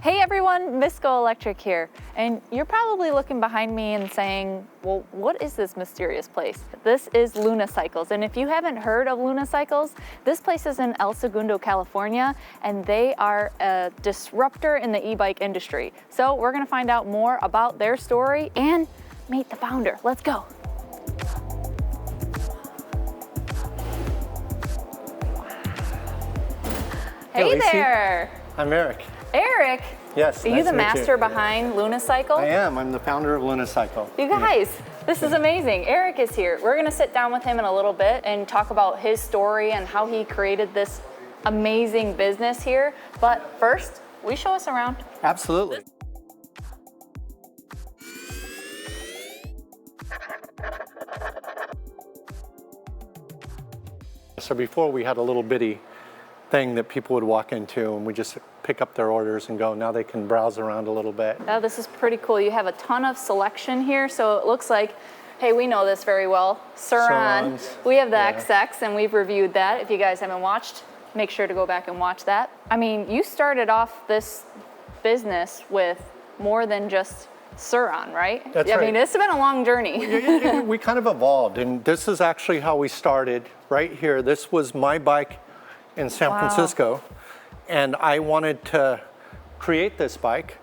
Hey everyone, Miss GoElectric here. And you're probably looking behind me and saying, well, what is this mysterious place? This is Luna-Cycles. And if you haven't heard of Luna-Cycles, this place is in El Segundo, California, and they are a disruptor in the e-bike industry. So we're gonna find out more about their story and meet the founder. Let's go. Hey there. I'm Eric. Eric? Yes. Are you the master behind Luna-Cycle? I am. I'm the founder of Luna-Cycle. You guys, this is amazing. Eric is here. We're going to sit down with him in a little bit and talk about his story and how he created this amazing business here. But first, will you show us around? Absolutely. So before we had a little bitty thing that people would walk into and we just pick up their orders and go. Now they can browse around a little bit. Oh, this is pretty cool. You have a ton of selection here. So it looks like, hey, we know this very well. Surron. We have the XX and we've reviewed that. If you guys haven't watched, make sure to go back and watch that. I mean, you started off this business with more than just Surron, right? That's right. I mean, it's been a long journey. We kind of evolved, and this is actually how we started right here. This was my bike in San Francisco, and I wanted to create this bike,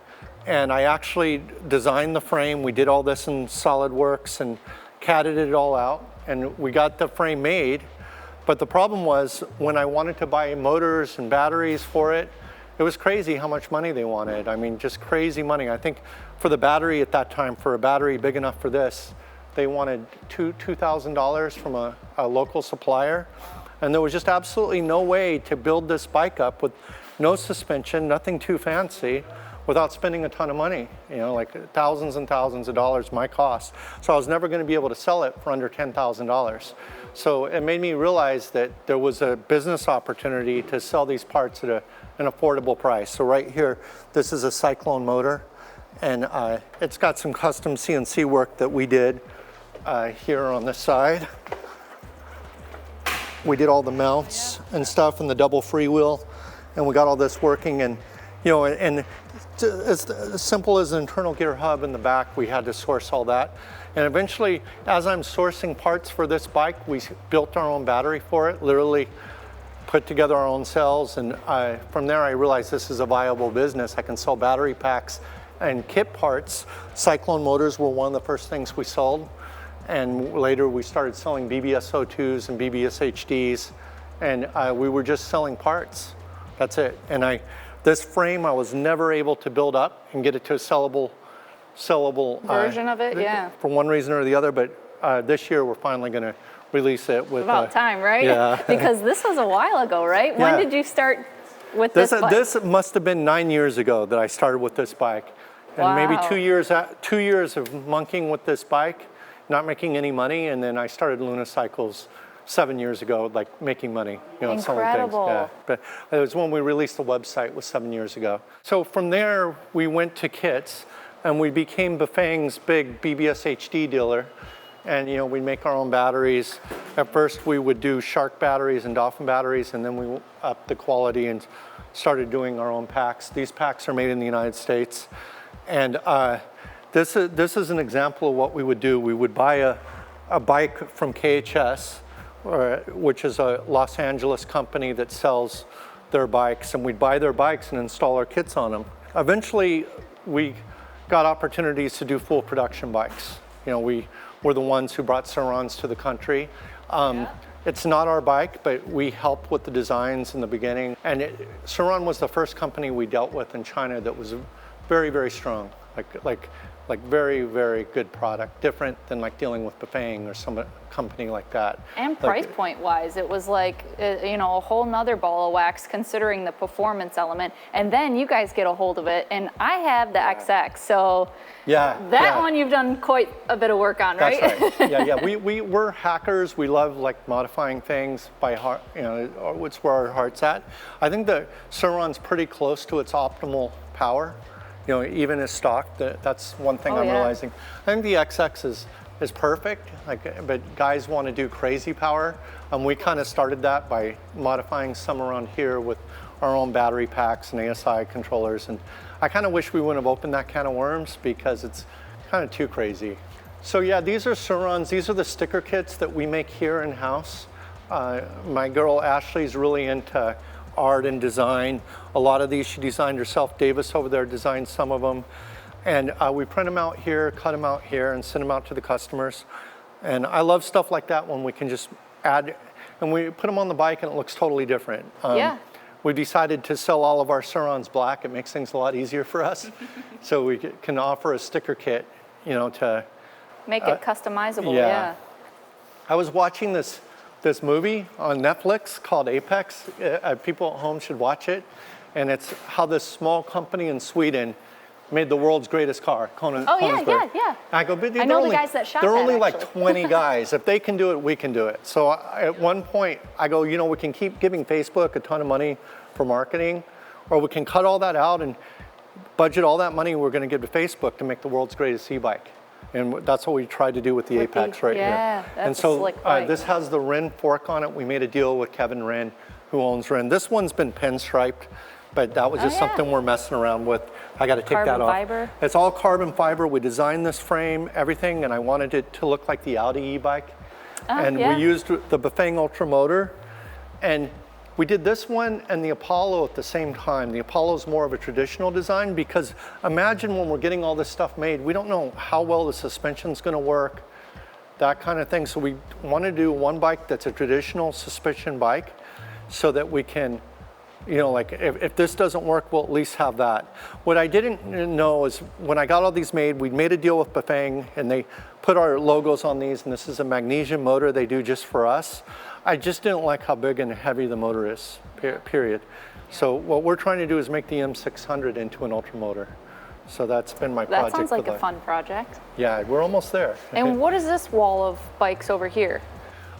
and I actually designed the frame. We did all this in SolidWorks and CAD'd it all out, and we got the frame made. But the problem was when I wanted to buy motors and batteries for it, it was crazy how much money they wanted. I mean, just crazy money. I think for the battery at that time, for a battery big enough for this, they wanted $2,000 from a local supplier. And there was just absolutely no way to build this bike up with no suspension, nothing too fancy, without spending a ton of money, you know, like thousands and thousands of dollars my cost. So I was never going to be able to sell it for under $10,000. So it made me realize that there was a business opportunity to sell these parts at an affordable price. So right here, this is a Cyclone motor, and it's got some custom CNC work that we did here on the side. We did all the mounts and stuff and the double freewheel, and we got all this working. And you know, and as simple as an internal gear hub in the back, we had to source all that. And eventually, as I'm sourcing parts for this bike, we built our own battery for it, literally put together our own cells. And from there, I realized this is a viable business. I can sell battery packs and kit parts. Cyclone motors were one of the first things we sold. And later we started selling BBS02s and BBS HDs, and we were just selling parts. That's it. And this frame I was never able to build up and get it to a sellable version of it, yeah. For one reason or the other, but this year we're finally going to release it with. About time, right? Yeah. Because this was a while ago, right? Yeah. When did you start with this bike? This must have been 9 years ago that I started with this bike, and maybe 2 years of monkeying with this bike, not making any money, and then I started Luna-Cycles 7 years ago, like making money, you know, selling things. Yeah. But it was when we released the website, was 7 years ago. So from there, we went to kits, and we became Bafang's big BBS HD dealer. And you know, we make our own batteries. At first, we would do Shark batteries and Dolphin batteries, and then we upped the quality and started doing our own packs. These packs are made in the United States, and this is an example of what we would do. We would buy a bike from KHS, which is a Los Angeles company that sells their bikes, and we'd buy their bikes and install our kits on them. Eventually, we got opportunities to do full production bikes. You know, we were the ones who brought Surrons to the country. It's not our bike, but we helped with the designs in the beginning. And Surron was the first company we dealt with in China that was very, very strong. Like very, very good product, different than like dealing with Bafang or some company like that. And price point wise, it was like, you know, a whole nother ball of wax considering the performance element. And then you guys get a hold of it, and I have the XX, so that one you've done quite a bit of work on, right? That's right. We're hackers. We love like modifying things by heart, you know, it's where our heart's at. I think the Surron's pretty close to its optimal power. You know, even as stock, that's one thing I'm realizing. I think the XX is perfect, but guys want to do crazy power. We kind of started that by modifying some around here with our own battery packs and ASI controllers. And I kind of wish we wouldn't have opened that can of worms because it's kind of too crazy. So yeah, these are Surrons. These are the sticker kits that we make here in-house. My girl Ashley's really into art and design. A lot of these she designed herself. Davis over there designed some of them. And we print them out here, cut them out here, and send them out to the customers. And I love stuff like that when we can just add, and we put them on the bike and it looks totally different. Yeah. We decided to sell all of our Surrons black. It makes things a lot easier for us. So we can offer a sticker kit, you know, to make it customizable. Yeah. I was watching this movie on Netflix called Apex. People at home should watch it. And it's how this small company in Sweden made the world's greatest car, yeah. I go, but I know the guys that shot they're that, only like actually. 20 guys. If they can do it, we can do it. So at one point, I go, you know, we can keep giving Facebook a ton of money for marketing, or we can cut all that out and budget all that money we're going to give to Facebook to make the world's greatest e-bike. And that's what we tried to do with the Apex right here. That's and so a slick bike. This has the Wren fork on it. We made a deal with Kevin Wren, who owns Wren. This one's been pinstriped, but that was just something we're messing around with. I got to take that off. Carbon fiber? It's all carbon fiber. We designed this frame, everything, and I wanted it to look like the Audi e-bike. And we used the Bafang Ultra motor. And we did this one and the Apollo at the same time. The Apollo is more of a traditional design because imagine when we're getting all this stuff made, we don't know how well the suspension's going to work, that kind of thing. So we want to do one bike that's a traditional suspension bike so that we can, you know, like if this doesn't work, we'll at least have that. What I didn't know is when I got all these made, we made a deal with Bafang and they put our logos on these, and this is a magnesium motor they do just for us. I just didn't like how big and heavy the motor is, period. So what we're trying to do is make the M600 into an ultra motor. So that's been my project. That sounds like a fun project. Yeah, we're almost there. And what is this wall of bikes over here?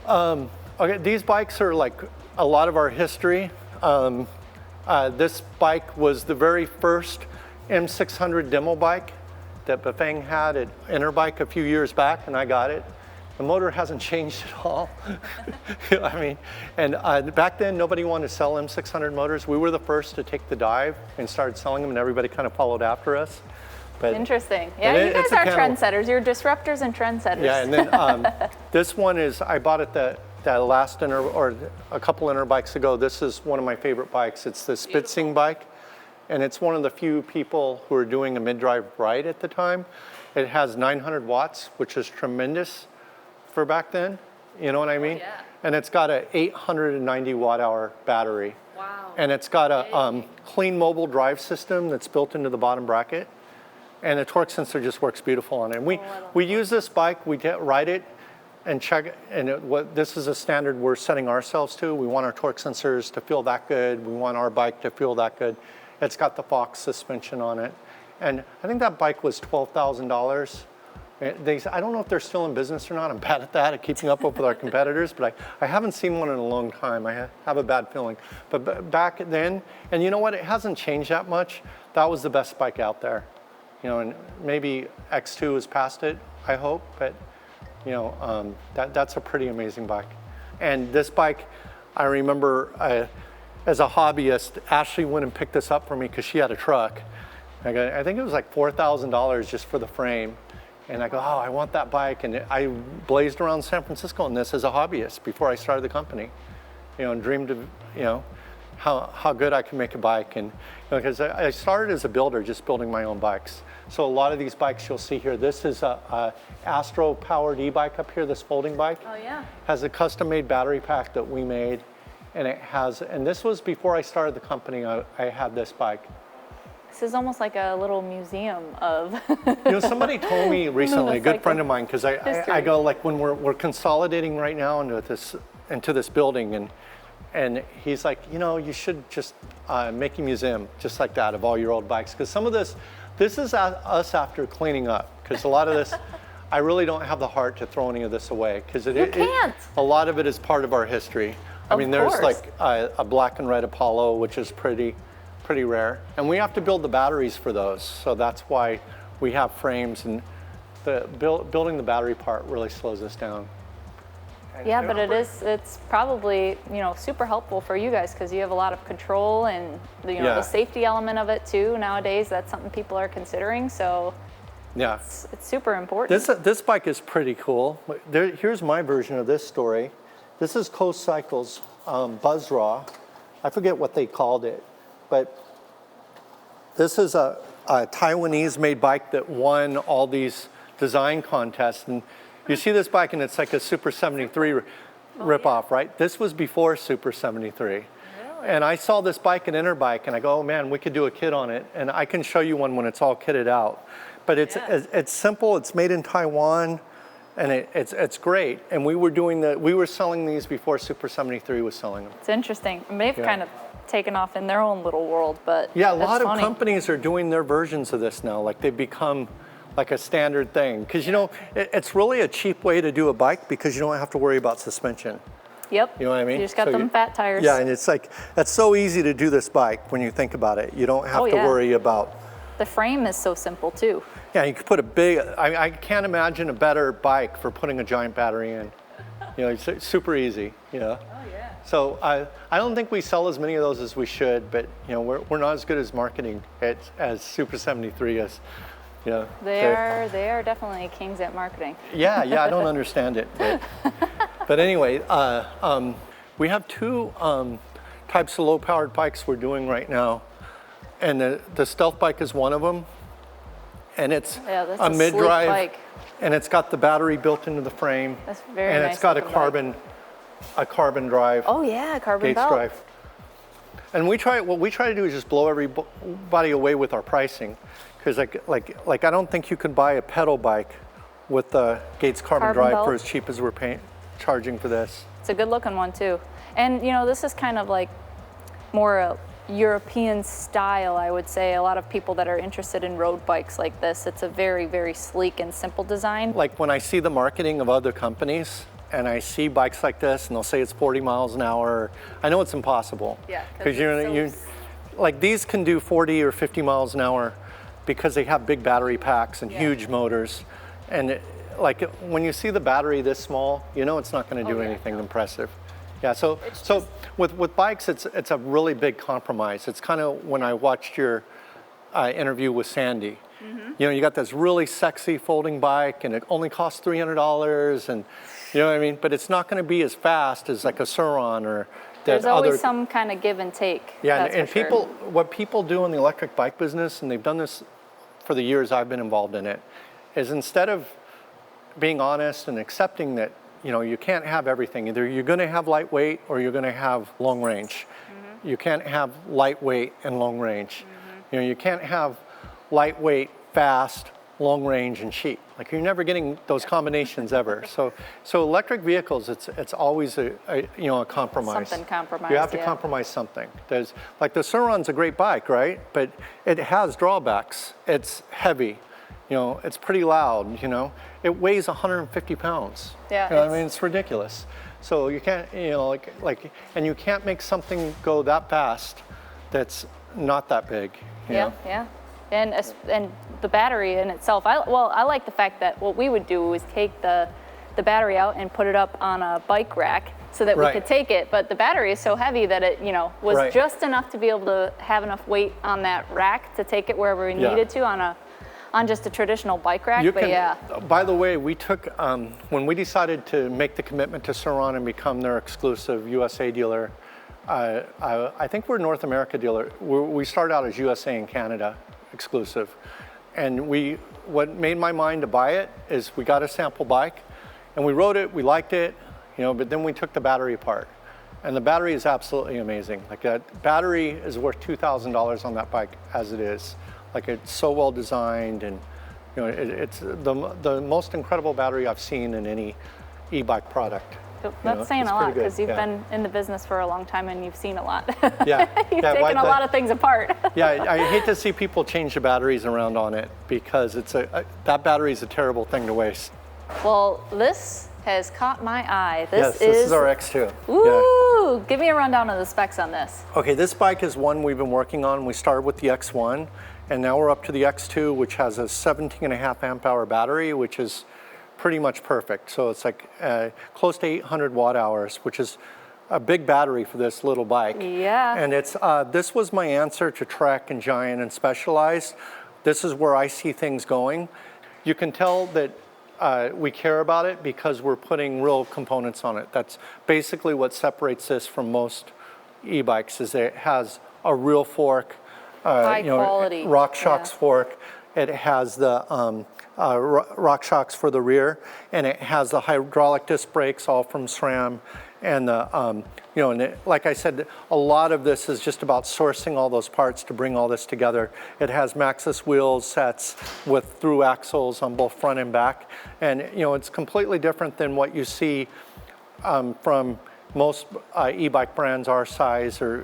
Okay, these bikes are like a lot of our history. This bike was the very first M600 demo bike that Bafang had at Interbike a few years back, and I got it. The motor hasn't changed at all. I mean, and back then nobody wanted to sell M600 motors. We were the first to take the dive and started selling them, and everybody kind of followed after us. But interesting. Yeah, you guys are trendsetters. You're disruptors and trendsetters. Yeah, and then this one is, I bought it that last or a couple Interbikes ago. This is one of my favorite bikes. It's the Spitzing bike, and it's one of the few people who are doing a mid-drive ride at the time. It has 900 watts, which is tremendous for back then. You know what I mean? Yeah. And it's got an 890 watt-hour battery. Wow. And it's got a clean mobile drive system that's built into the bottom bracket. And the torque sensor just works beautiful on it. And we use this bike, we ride it, and check it, and this is a standard we're setting ourselves to. We want our torque sensors to feel that good. We want our bike to feel that good. It's got the Fox suspension on it. And I think that bike was $12,000. I don't know if they're still in business or not. I'm bad at that, at keeping up with our competitors, but I haven't seen one in a long time. I have a bad feeling. But back then, and you know what, it hasn't changed that much. That was the best bike out there. You know, and maybe X2 has passed it, I hope, but you know, that's a pretty amazing bike. And this bike, I remember as a hobbyist, Ashley went and picked this up for me because she had a truck. I think it was like $4,000 just for the frame. And I go, oh, I want that bike. And I blazed around San Francisco in this as a hobbyist before I started the company, you know, and dreamed of, you know, how good I can make a bike. And because I started as a builder, just building my own bikes. So a lot of these bikes you'll see here, this is a Astro powered e-bike up here, this folding bike. Oh yeah. Has a custom made battery pack that we made. And it has, and this was before I started the company, I had this bike. This is almost like a little museum of You know, somebody told me recently, a good friend of mine, because I go, like, when we're consolidating right now into this building, and he's like, you know, you should just make a museum just like that of all your old bikes, because some of this is us after cleaning up, because a lot of this, I really don't have the heart to throw any of this away, because a lot of it is part of our history. I mean, there's like a black and red Apollo, which is pretty rare, and we have to build the batteries for those, so that's why we have frames, and building the battery part really slows us down. Yeah, but it's probably, you know, super helpful for you guys because you have a lot of control and the safety element of it too. Nowadays, that's something people are considering. So yeah, it's super important. This bike is pretty cool. Here's my version of this story. This is Coast Cycles Buzz Raw. I forget what they called it, but this is a Taiwanese-made bike that won all these design contests. And you see this bike, and it's like a Super 73 ripoff, right? This was before Super 73. Really? And I saw this bike at Interbike, and I go, oh man, we could do a kit on it. And I can show you one when it's all kitted out. But it's simple. It's made in Taiwan, and it's great. And we were selling these before Super 73 was selling them. It's interesting. And they've kind of taken off in their own little world, but yeah, a lot of companies are doing their versions of this now. Like they've become like a standard thing. Because you know, it's really a cheap way to do a bike because you don't have to worry about suspension. Yep. You know what I mean? You just got them fat tires. Yeah, and it's like, that's so easy to do this bike when you think about it. You don't have to worry about. The frame is so simple too. Yeah, you could put a big, I can't imagine a better bike for putting a giant battery in. You know, it's super easy, you know? Oh yeah. So I don't think we sell as many of those as we should, but you know, we're not as good as marketing as Super 73 is. You know, they are definitely kings at marketing. Yeah, I don't understand it. But anyway, we have two types of low-powered bikes we're doing right now. And the Stealth bike is one of them. And it's a mid-drive bike. And it's got the battery built into the frame. That's very and nice. It's got a carbon drive. Oh yeah, carbon Gates belt. drive. And what we try to do is just blow everybody away with our pricing. Because like I don't think you can buy a pedal bike with the Gates carbon drive belt for as cheap as we're charging for this. It's a good looking one too. And you know, this is kind of like more a European style, I would say. A lot of people that are interested in road bikes like this, it's a very, very sleek and simple design. Like when I see the marketing of other companies and I see bikes like this and they'll say it's 40 miles an hour, I know it's impossible. Yeah. Because you like these can do 40 or 50 miles an hour because they have big battery packs and huge motors. And like when you see the battery this small, you know it's not going to do anything impressive. Yeah, so with bikes, it's a really big compromise. It's kind of when I watched your interview with Sandy. Mm-hmm. You know, you got this really sexy folding bike, and it only costs $300, and you know what I mean. But it's not going to be as fast as like a Surron or. There's always some kind of give and take. Yeah, and people, what people do in the electric bike business, and they've done this for the years I've been involved in it, is instead of being honest and accepting that, you know, you can't have everything. Either you're going to have lightweight or you're going to have long range. Mm-hmm. You can't have lightweight and long range. Mm-hmm. You know, you can't have lightweight, fast, long range, and cheap. Like you're never getting those combinations ever. So electric vehicles, it's always a compromise. Something compromised. You have to compromise something. There's like the Surron's a great bike, right? But it has drawbacks. It's heavy. You know, it's pretty loud, you know. It weighs 150 pounds. Yeah. You know, I mean, it's ridiculous. So you can't, you know, and you can't make something go that fast that's not that big. You know? Yeah. And the battery in itself, I like the fact that what we would do is take the battery out and put it up on a bike rack so that we could take it. But the battery is so heavy that it, you know, was just enough to be able to have enough weight on that rack to take it wherever we needed to on just a traditional bike rack. By the way, we took, when we decided to make the commitment to Surron and become their exclusive USA dealer, I think we're North America dealer. We started out as USA and Canada exclusive. And what made my mind to buy it is we got a sample bike and we rode it, we liked it, you know, but then we took the battery apart. And the battery is absolutely amazing. Like that battery is worth $2,000 on that bike as it is. Like it's so well designed, and you know it's the most incredible battery I've seen in any e-bike product. That's saying a lot because you've been in the business for a long time and you've seen a lot. Yeah, you've taken a lot of things apart. Yeah, I hate to see people change the batteries around on it because that battery is a terrible thing to waste. Well, this has caught my eye. This is our X2. Ooh, give me a rundown of the specs on this. Okay, this bike is one we've been working on. We started with the X1. And now we're up to the X2, which has a 17.5 amp hour battery, which is pretty much perfect. So it's like close to 800 watt hours, which is a big battery for this little bike. Yeah. And it's this was my answer to Trek and Giant and Specialized. This is where I see things going. You can tell that we care about it because we're putting real components on it. That's basically what separates this from most e-bikes, is that it has a real fork, high quality RockShox fork. It has the RockShox for the rear, and it has the hydraulic disc brakes, all from SRAM. And the like I said, a lot of this is just about sourcing all those parts to bring all this together. It has Maxxis wheel sets with through axles on both front and back, and it's completely different than what you see from most e-bike brands our size, or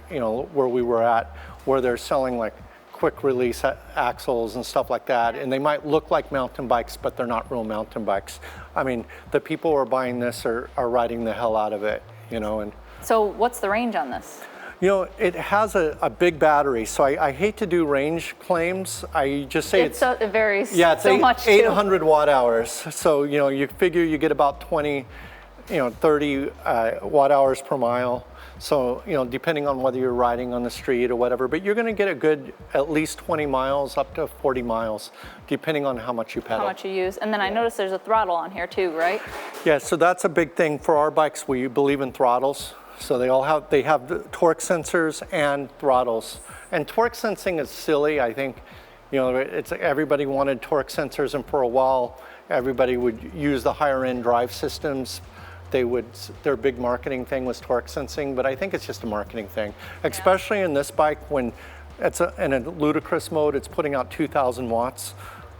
where we were at, where they're selling like quick release axles and stuff like that, and they might look like mountain bikes, but they're not real mountain bikes. I mean, the people who are buying this are riding the hell out of it, and. So what's the range on this? It has a big battery, so I hate to do range claims. I just say it varies. Yeah, it's so much 800 watt hours. So you figure you get about 20, 30 watt hours per mile. So depending on whether you're riding on the street or whatever, but you're going to get a good at least 20 miles up to 40 miles, depending on how much you pedal. How much you use, and then I noticed there's a throttle on here too, right? Yeah, so that's a big thing for our bikes. We believe in throttles. So they have the torque sensors and throttles. And torque sensing is silly. I think, everybody wanted torque sensors, and for a while, everybody would use the higher end drive systems. Their big marketing thing was torque sensing, but I think it's just a marketing thing, especially in this bike when it's in a ludicrous mode. It's putting out 2,000 watts.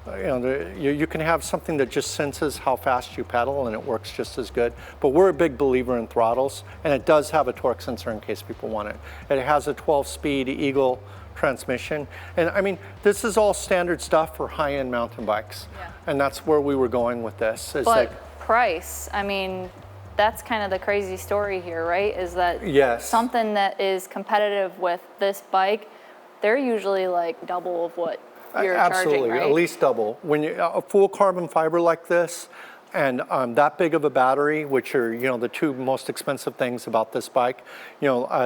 You can have something that just senses how fast you pedal, and it works just as good. But we're a big believer in throttles, and it does have a torque sensor in case people want it. It has a 12-speed Eagle transmission, and I mean, this is all standard stuff for high-end mountain bikes, and that's where we were going with this. But price, I mean, that's kind of the crazy story here, right? Is that something that is competitive with this bike, they're usually like double of what you're Absolutely, charging, right? At least double. When a full carbon fiber like this, and that big of a battery, which are the two most expensive things about this bike,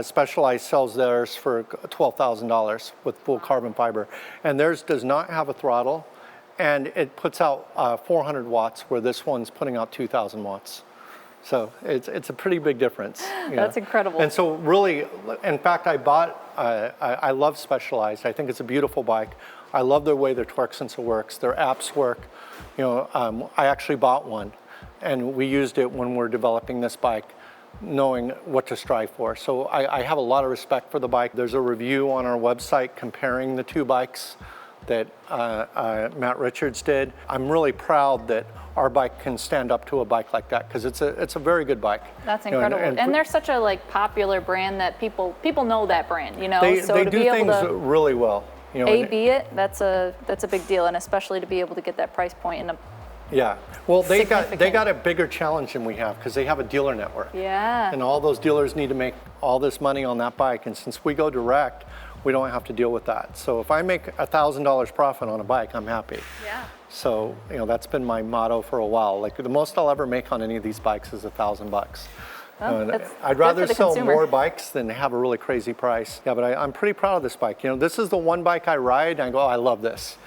Specialized sells theirs for $12,000 with full carbon fiber, and theirs does not have a throttle, and it puts out 400 watts, where this one's putting out 2,000 watts. So it's a pretty big difference. That's incredible. And so really, in fact, I love Specialized. I think it's a beautiful bike. I love the way their torque sensor works. Their apps work. I actually bought one, and we used it when we're developing this bike, knowing what to strive for. So I have a lot of respect for the bike. There's a review on our website comparing the two bikes that Matt Richards did. I'm really proud that our bike can stand up to a bike like that, because it's a very good bike. That's incredible, and they're such a popular brand that people know that brand. They do things really well. A/B it, that's a big deal, and especially to be able to get that price point in a well, they got a bigger challenge than we have, because they have a dealer network. Yeah. And all those dealers need to make all this money on that bike, and since we go direct, we don't have to deal with that. So if I make $1,000 profit on a bike, I'm happy. Yeah. So that's been my motto for a while. Like, the most I'll ever make on any of these bikes is $1,000. Well, I'd rather sell more bikes than have a really crazy price. Yeah, but I'm pretty proud of this bike. This is the one bike I ride, and I go, oh, I love this.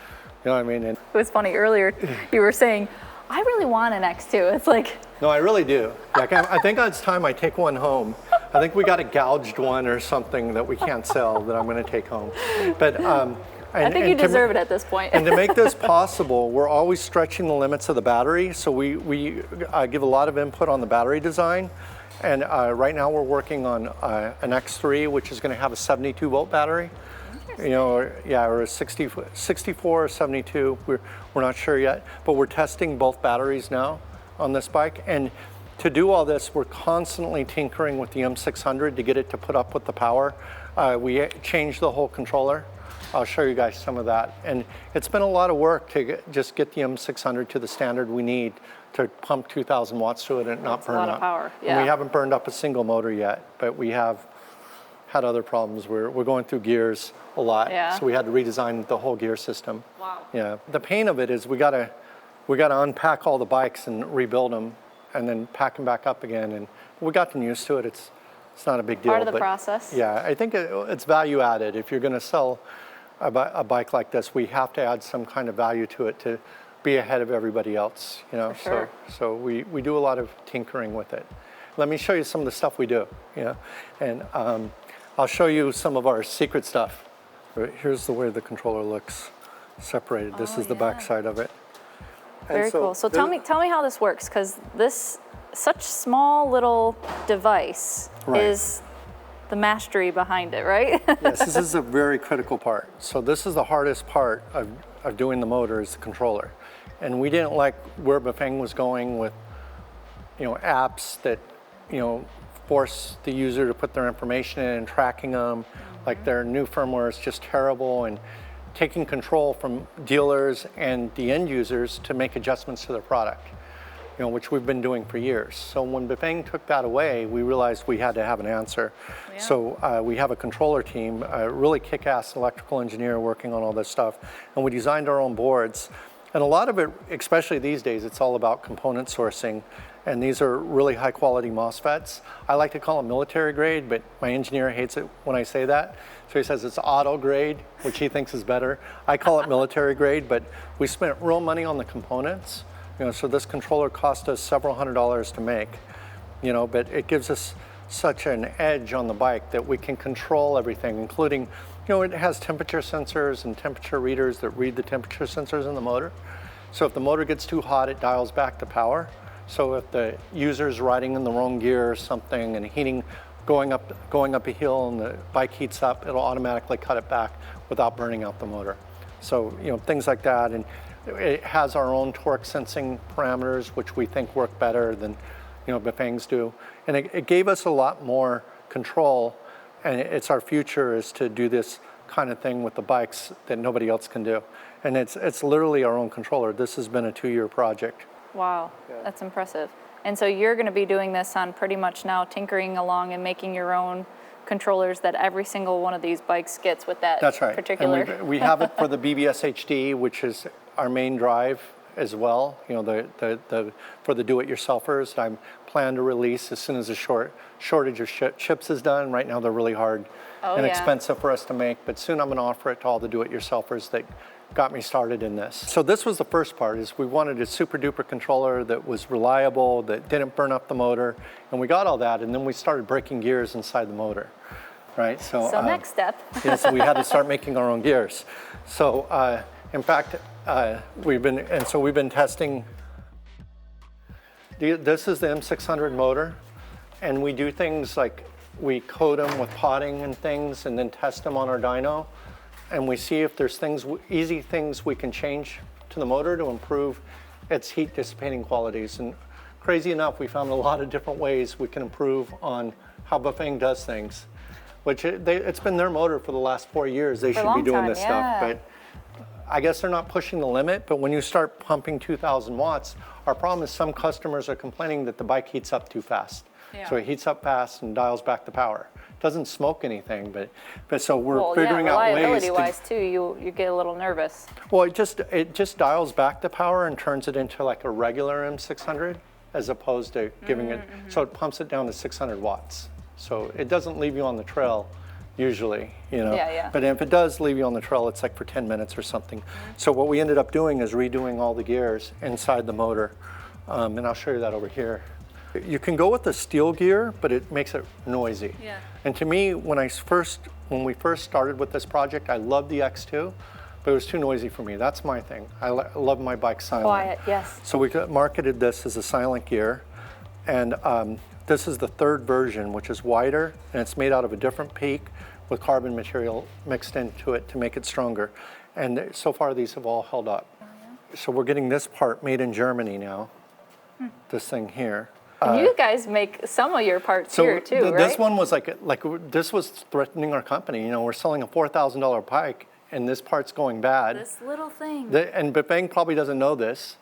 You know what I mean? And it was funny earlier, you were saying, I really want an X2. It's like... No, I really do. Like, I think it's time I take one home. I think we got a gouged one or something that we can't sell that I'm going to take home. But I think you deserve it at this point. And to make this possible, we're always stretching the limits of the battery. So we give a lot of input on the battery design. And right now we're working on an X3, which is going to have a 72 volt battery. Or a 64 or 72. We're not sure yet, but we're testing both batteries now on this bike. And to do all this, we're constantly tinkering with the M600 to get it to put up with the power. We changed the whole controller. I'll show you guys some of that. And it's been a lot of work to just get the M600 to the standard we need to pump 2,000 watts to it and not burn up. That's a lot of power, yeah. And we haven't burned up a single motor yet, but we have had other problems. We're going through gears a lot, so we had to redesign the whole gear system. Wow. Yeah. The pain of it is we gotta we got to unpack all the bikes and rebuild them and then pack them back up again. And we got them used to it. It's not a big deal. Part of the process. Yeah, I think it's value added. If you're going to sell a bike like this, we have to add some kind of value to it to be ahead of everybody else, you know. For sure. So we do a lot of tinkering with it. Let me show you some of the stuff we do, you know, and I'll show you some of our secret stuff. Here's the way the controller looks separated. This is the back side of it. Very cool. So tell me how this works, because this such small little device is the mastery behind it, right? Yes, this is a very critical part. So this is the hardest part of doing the motor, is the controller. And we didn't like where Bafang was going with, you know, apps that, you know, force the user to put their information in and tracking them. Like their new firmware is just terrible, and taking control from dealers and the end users to make adjustments to their product, you know, which we've been doing for years. So when Bafang took that away, we realized we had to have an answer. Yeah. So we have a controller team, a really kick-ass electrical engineer working on all this stuff, and we designed our own boards. And a lot of it, especially these days, it's all about component sourcing. And these are really high quality MOSFETs. I like to call them military grade, but my engineer hates it when I say that. So he says it's auto grade, which he thinks is better. I call it military grade, but we spent real money on the components. You know, so this controller cost us several $100s to make, you know, but it gives us such an edge on the bike that we can control everything, including, you know, it has temperature sensors and temperature readers that read the temperature sensors in the motor. So if the motor gets too hot, it dials back the power. So if the user's riding in the wrong gear or something and heating, going up a hill and the bike heats up, it'll automatically cut it back without burning out the motor. So, you know, things like that. And it has our own torque sensing parameters, which we think work better than, you know, Bafang's do. And it gave us a lot more control, and it's our future is to do this kind of thing with the bikes that nobody else can do. And it's literally our own controller. This has been a 2-year project. Wow, that's impressive. And so you're going to be doing this on pretty much now, tinkering along and making your own controllers that every single one of these bikes gets with that particular. And we have it for the BBS HD, which is our main drive as well. You know, for the do-it-yourselfers, I plan to release as soon as the shortage of chips is done. Right now they're really hard and expensive for us to make, but soon I'm going to offer it to all the do-it-yourselfers that got me started in this. So this was the first part, is we wanted a super duper controller that was reliable, that didn't burn up the motor, and we got all that, and then we started breaking gears inside the motor, right? So next step. So we had to start making our own gears. So in fact, we've been testing. This is the M600 motor, and we do things like we coat them with potting and things, and then test them on our dyno. And we see if there's easy things we can change to the motor to improve its heat dissipating qualities. And crazy enough, we found a lot of different ways we can improve on how Bafang does things, which it's been their motor for the last 4 years. They should be doing this stuff, but I guess they're not pushing the limit. But when you start pumping 2,000 watts, our problem is some customers are complaining that the bike heats up too fast. Yeah. So it heats up fast and dials back the power. Doesn't smoke anything, but so we're figuring out ways. Reliability-wise too, you get a little nervous. Well, it just dials back the power and turns it into like a regular M600, as opposed to giving it. So it pumps it down to 600 watts. So it doesn't leave you on the trail, usually, you know. Yeah. But if it does leave you on the trail, it's like for 10 minutes or something. So what we ended up doing is redoing all the gears inside the motor, and I'll show you that over here. You can go with the steel gear, but it makes it noisy. Yeah. And to me, when we first started with this project, I loved the X2, but it was too noisy for me. That's my thing. I love my bike silent. Quiet, yes. So we marketed this as a silent gear, and this is the 3rd version, which is wider, and it's made out of a different peak with carbon material mixed into it to make it stronger. And so far, these have all held up. So we're getting this part made in Germany now, this thing here. And you guys make some of your parts here too, right? This one was like this was threatening our company. You know, we're selling a $4,000 bike, and this part's going bad. This little thing. And Bafang probably doesn't know this,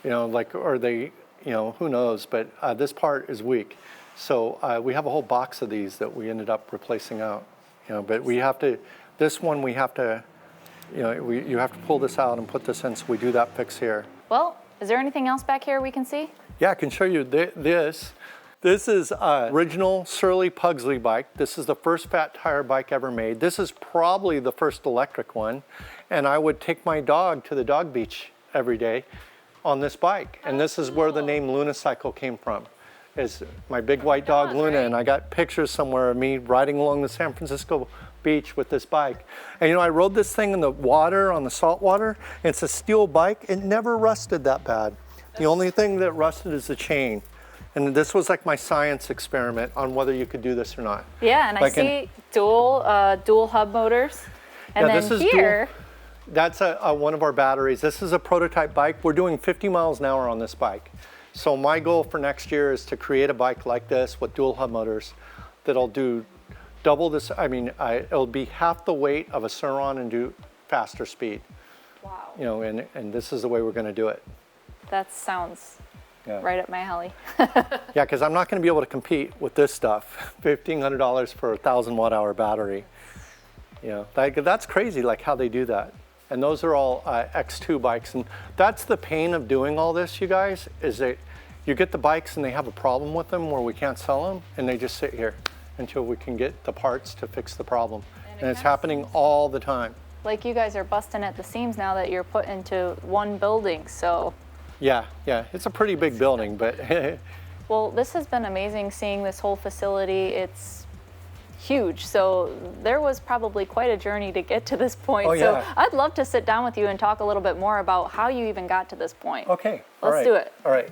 you know, or they, you know, who knows? But this part is weak, so we have a whole box of these that we ended up replacing out. You know, but we have to. This one we have to, you know, you have to pull this out and put this in. So we do that fix here. Well, Is there anything else back here we can see? Yeah, I can show you this. This is original Surly Pugsley bike. This is the first fat tire bike ever made. This is probably the first electric one. And I would take my dog to the dog beach every day on this bike. And this is where the name Luna-cycle came from. Is my big white dog Luna, and I got pictures somewhere of me riding along the San Francisco beach with this bike. And you know, I rode this thing in the water, on the salt water. It's a steel bike. It never rusted that bad. The only thing that rusted is the chain. And this was like my science experiment on whether you could do this or not. Yeah, and like I see dual hub motors. And yeah, then this is here, that's one of our batteries. This is a prototype bike. We're doing 50 miles an hour on this bike. So my goal for next year is to create a bike like this with dual hub motors that'll do double this. I mean, it'll be half the weight of a Surron and do faster speed. wow. You know, and this is the way we're going to do it. That sounds right up my alley. Yeah, because I'm not going to be able to compete with this stuff. $1,500 for a 1,000 watt-hour battery. You know, that's crazy, like how they do that. And those are all X2 bikes. And that's the pain of doing all this, you guys, is that you get the bikes and they have a problem with them where we can't sell them, and they just sit here until we can get the parts to fix the problem. And it's happening all the time. Like you guys are busting at the seams now that you're put into one building, so. Yeah, it's a pretty big building, but. Well, this has been amazing seeing this whole facility. It's huge, so there was probably quite a journey to get to this point. Oh, yeah. So I'd love to sit down with you and talk a little bit more about how you even got to this point. Okay, Let's do it. All right.